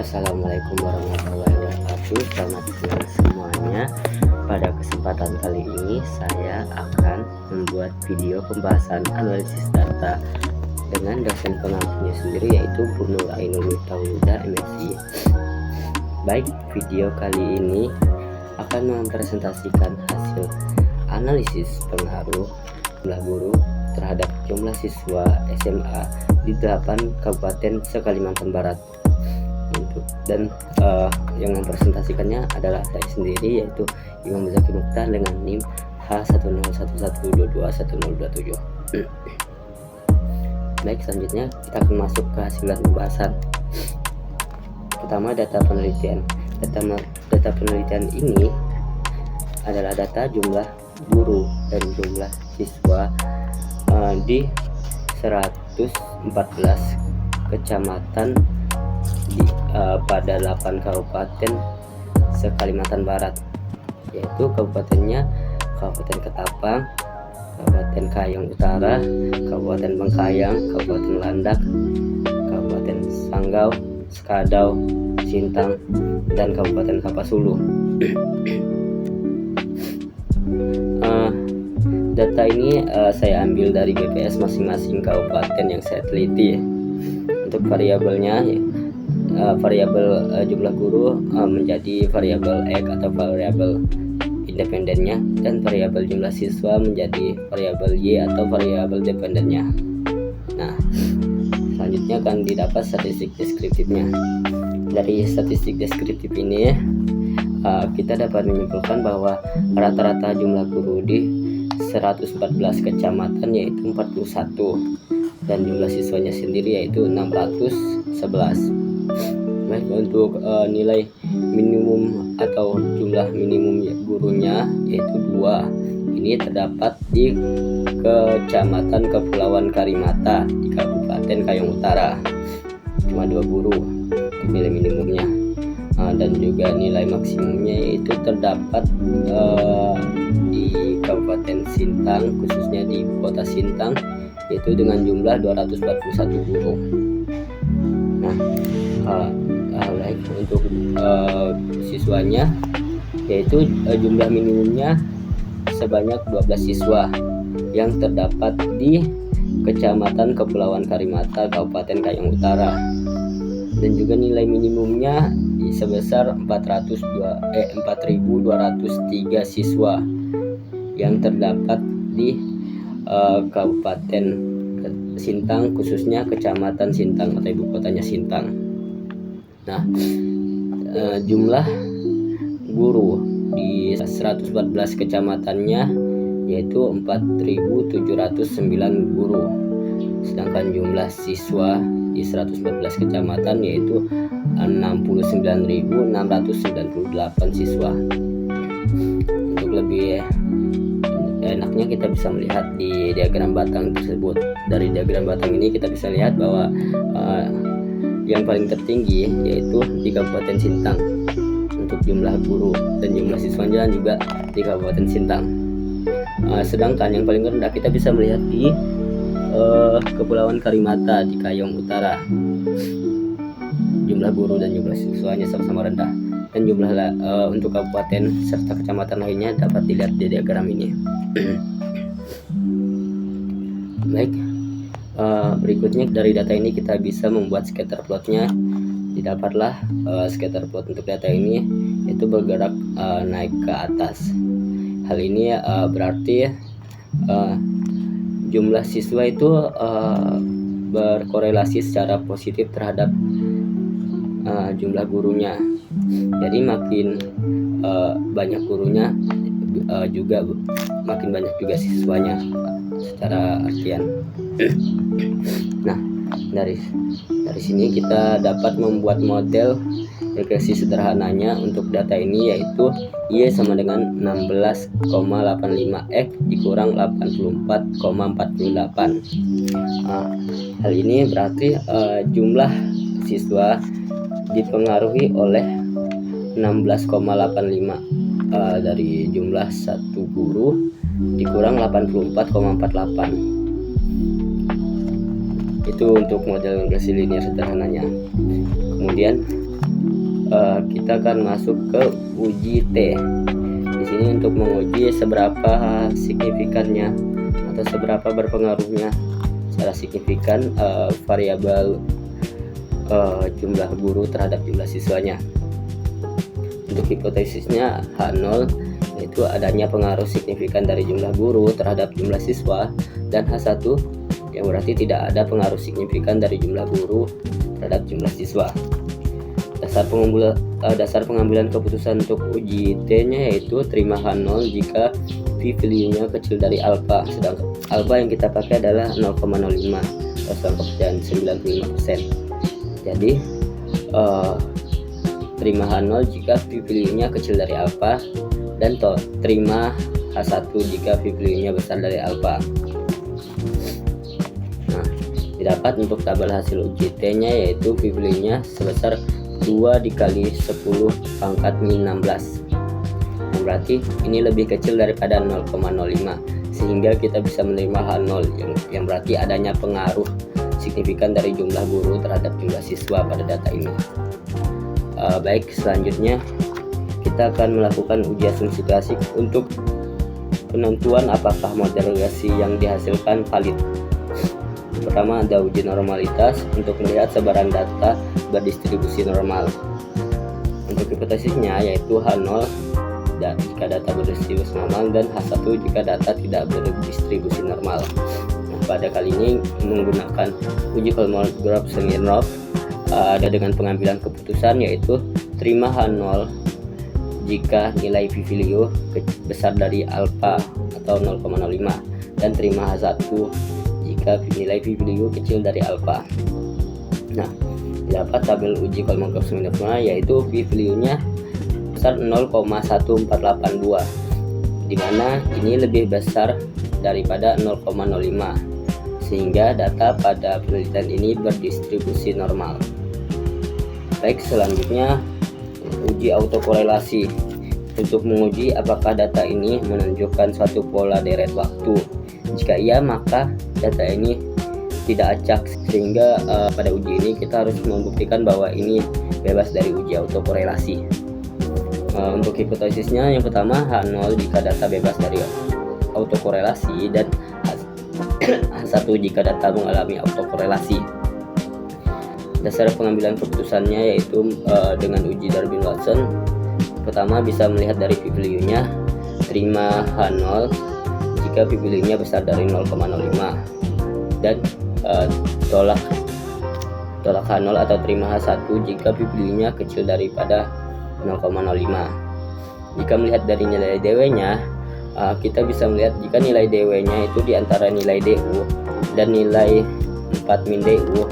Assalamualaikum warahmatullahi wabarakatuh. Selamat siang semuanya. Pada kesempatan kali ini saya akan membuat video pembahasan analisis data dengan dosen pengampunya sendiri, yaitu Bu Nur Ainul Miftahul-Huda, MSI. Baik, video kali ini akan mempresentasikan hasil analisis pengaruh jumlah guru terhadap jumlah siswa SMA di 8 kabupaten se-Kalimantan Barat. Dan yang mempresentasikannya adalah saya sendiri, yaitu Imam Zaki Mukhtar dengan NIM H10112211027. Baik, selanjutnya kita akan masuk ke hasil pembahasan. Pertama, data penelitian. Data penelitian ini adalah data jumlah guru dan jumlah siswa di 114 kecamatan pada 8 kabupaten se-Kalimantan Barat, yaitu kabupatennya Kabupaten Ketapang, Kabupaten Kayong Utara, Kabupaten Bengkayang, Kabupaten Landak, Kabupaten Sanggau, Skadau, Sintang, dan Kabupaten Kapuasulu. Data ini saya ambil dari GPS masing-masing kabupaten yang saya teliti. Untuk variabelnya, variabel jumlah guru menjadi variabel X atau variabel independennya, dan variabel jumlah siswa menjadi variabel Y atau variabel dependennya. Nah, selanjutnya akan didapat statistik deskriptifnya. Dari statistik deskriptif ini kita dapat menyimpulkan bahwa rata-rata jumlah guru di 114 kecamatan yaitu 41, dan jumlah siswanya sendiri yaitu 611. Baik, untuk nilai minimum atau jumlah minimum gurunya yaitu 2. Ini terdapat di Kecamatan Kepulauan Karimata di Kabupaten Kayong Utara, cuma 2 guru untuk nilai minimumnya. Dan juga nilai maksimumnya yaitu terdapat di Kabupaten Sintang, khususnya di kota Sintang, yaitu dengan jumlah 241 guru. Nah, baik, untuk siswanya yaitu jumlah minimumnya sebanyak 12 siswa yang terdapat di Kecamatan Kepulauan Karimata, Kabupaten Kayong Utara, dan juga nilai minimumnya sebesar 4.203 siswa yang terdapat di Kabupaten Sintang, khususnya Kecamatan Sintang atau ibu kotanya Sintang. Nah, jumlah guru di 114 kecamatannya yaitu 4.709 guru, sedangkan jumlah siswa di 114 kecamatan yaitu 69.698 siswa. Untuk lebih enaknya kita bisa melihat di diagram batang tersebut. Dari diagram batang ini kita bisa lihat bahwa yang paling tertinggi yaitu di Kabupaten Sintang untuk jumlah guru, dan jumlah siswanya juga di Kabupaten Sintang. Sedangkan yang paling rendah kita bisa melihat di Kepulauan Karimata di Kayong Utara. Jumlah guru dan jumlah siswanya sama-sama rendah, dan jumlah untuk kabupaten serta kecamatan lainnya dapat dilihat di diagram ini. Baik, berikutnya dari data ini kita bisa membuat scatter plotnya. Didapatlah scatter plot untuk data ini, yaitu bergerak naik ke atas. Hal ini berarti jumlah siswa itu berkorelasi secara positif terhadap jumlah gurunya. Jadi makin banyak gurunya juga makin banyak juga siswanya secara artian. Nah, dari sini kita dapat membuat model regresi sederhananya untuk data ini, yaitu Y sama dengan 16,85 X dikurang 84,48. Hal ini berarti jumlah siswa dipengaruhi oleh 16,85 dari jumlah satu guru dikurang 84,48. Itu untuk model regresi linear sederhananya. Kemudian kita akan masuk ke uji T. Di sini untuk menguji seberapa signifikannya atau seberapa berpengaruhnya secara signifikan variabel jumlah guru terhadap jumlah siswanya. Untuk hipotesisnya H0 yaitu adanya pengaruh signifikan dari jumlah guru terhadap jumlah siswa, dan H1 yang berarti tidak ada pengaruh signifikan dari jumlah guru terhadap jumlah siswa. Dasar pengambilan keputusan untuk uji T-nya yaitu terima H0 jika p-value-nya kecil dari alfa, sedangkan alfa yang kita pakai adalah 0,05 atau kepercayaan 95%. Jadi terima H0 jika p-value-nya kecil dari alfa, dan terima H1 jika p-value-nya besar dari alfa. Nah, didapat untuk tabel hasil uji T-nya yaitu p-value-nya sebesar 2 dikali 10 pangkat min 16, yang berarti ini lebih kecil daripada 0,05, sehingga kita bisa menerima H0 yang berarti adanya pengaruh signifikan dari jumlah guru terhadap jumlah siswa pada data ini. Baik, selanjutnya kita akan melakukan uji asumsi klasik untuk penentuan apakah model regresi yang dihasilkan valid. Pertama ada uji normalitas untuk melihat sebaran data berdistribusi normal. Untuk hipotesisnya yaitu H0 jika data berdistribusi normal dan H1 jika data tidak berdistribusi normal. Nah, pada kali ini menggunakan uji Kolmogorov-Smirnov dengan pengambilan keputusan yaitu terima H0 jika nilai p-value besar dari alfa atau 0,05, dan terima H1 jika nilai p-value kecil dari alfa. Nah, dapat tabel uji Kolmogorov-Smirnov yaitu p-value-nya besar 0,1482, di mana ini lebih besar daripada 0,05, sehingga data pada penelitian ini berdistribusi normal. Baik, selanjutnya uji autokorelasi untuk menguji apakah data ini menunjukkan suatu pola deret waktu. Jika iya, maka data ini tidak acak, sehingga pada uji ini kita harus membuktikan bahwa ini bebas dari uji autokorelasi. Untuk hipotesisnya yang pertama H0 jika data bebas dari autokorelasi, dan H1 jika data mengalami autokorelasi. Dasar pengambilan keputusannya yaitu dengan uji Darwin-Watson. Pertama bisa melihat dari p-value-nya, terima H0 jika p-value-nya besar dari 0,05, dan tolak H0 atau terima H1 jika p-value-nya kecil daripada 0,05. Jika melihat dari nilai DW-nya, kita bisa melihat jika nilai DW-nya itu di antara nilai DU dan nilai 4 min DU,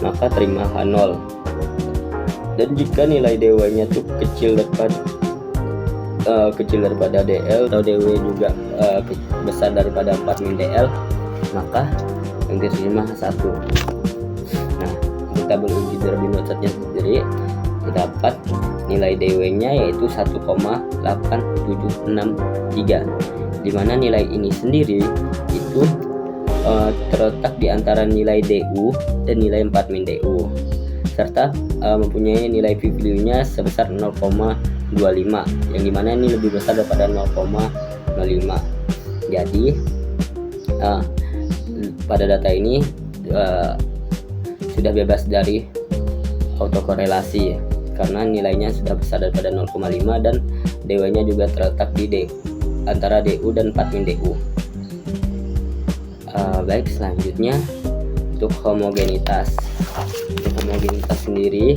maka terima H0. Dan jika nilai DW-nya itu kecil daripada DL atau DW juga besar daripada 4 min DL, maka yang diterima H1. Nah, untuk tabel uji Darwin-Watsonnya sendiri terdapat nilai DW-nya yaitu 1,8763, di mana nilai ini sendiri itu terletak di antara nilai DU dan nilai 4 min DU, serta mempunyai nilai p-value-nya sebesar 0,25, yang dimana ini lebih besar daripada 0,05. Jadi pada data ini sudah bebas dari autokorelasi karena nilainya sudah besar daripada 0,5 dan DW-nya juga terletak di antara DU dan 4 min DU. Baik, selanjutnya untuk homogenitas. Untuk homogenitas sendiri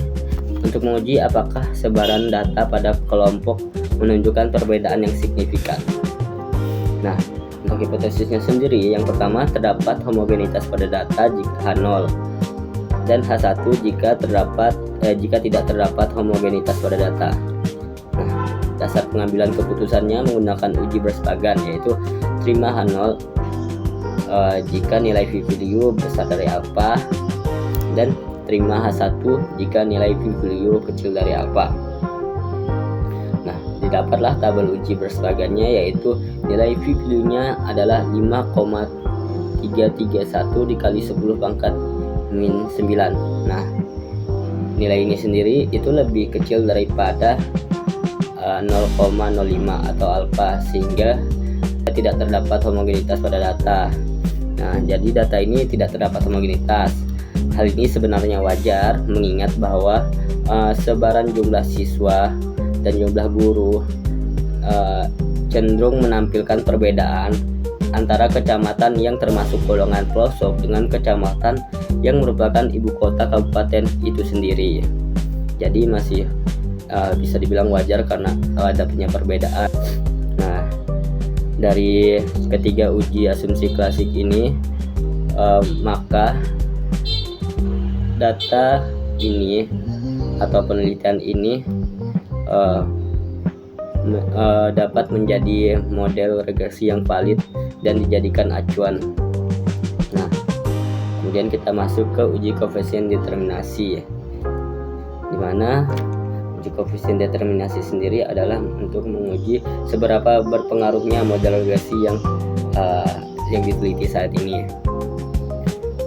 untuk menguji apakah sebaran data pada kelompok menunjukkan perbedaan yang signifikan. Nah, untuk hipotesisnya sendiri yang pertama terdapat homogenitas pada data jika H0, dan H1 jika tidak terdapat homogenitas pada data. Nah, dasar pengambilan keputusannya menggunakan uji Berspagan yaitu terima H0 jika nilai p-value besar dari alfa, dan terima H1 jika nilai p-value kecil dari alfa. Nah, didapatlah tabel uji Berspagannya yaitu nilai p-value-nya adalah 5,331 dikali 10 pangkat min 9. Nah, nilai ini sendiri itu lebih kecil daripada 0,05 atau alfa, sehingga tidak terdapat homogenitas pada data. Nah, jadi data ini tidak terdapat homogenitas. Hal ini sebenarnya wajar mengingat bahwa sebaran jumlah siswa dan jumlah guru cenderung menampilkan perbedaan antara kecamatan yang termasuk golongan pelosok dengan kecamatan yang merupakan ibu kota kabupaten itu sendiri. Jadi masih bisa dibilang wajar karena ada punya perbedaan. Nah, dari ketiga uji asumsi klasik ini, maka data ini atau penelitian ini dapat menjadi model regresi yang valid dan dijadikan acuan. Nah, kemudian kita masuk ke uji koefisien determinasi, di mana uji koefisien determinasi sendiri adalah untuk menguji seberapa berpengaruhnya model regresi yang diteliti saat ini.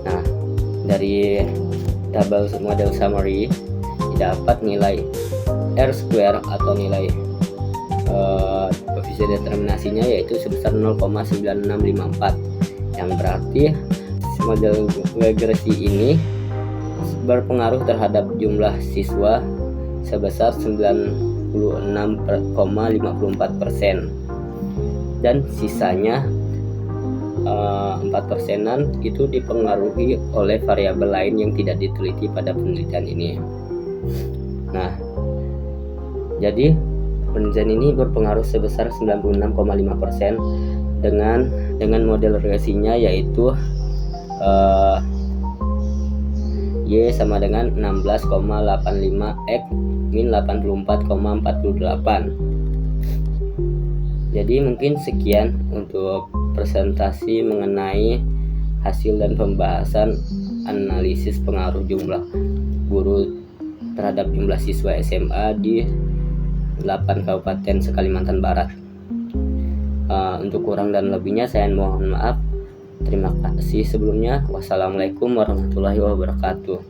Nah, dari tabel model summary didapat nilai R square atau nilai koefisien determinasinya yaitu sebesar 0,9654, yang berarti model regresi ini berpengaruh terhadap jumlah siswa sebesar 96,54%, dan sisanya 4%-an itu dipengaruhi oleh variabel lain yang tidak diteliti pada penelitian ini. Nah, jadi penelitian ini berpengaruh sebesar 96,5% dengan model regresinya yaitu Y sama dengan 16,85 X min 84,48. Jadi mungkin sekian untuk presentasi mengenai hasil dan pembahasan analisis pengaruh jumlah guru terhadap jumlah siswa SMA di 8 kabupaten se-Kalimantan Barat. Untuk kurang dan lebihnya saya mohon maaf. Terima kasih sebelumnya. Wassalamualaikum warahmatullahi wabarakatuh.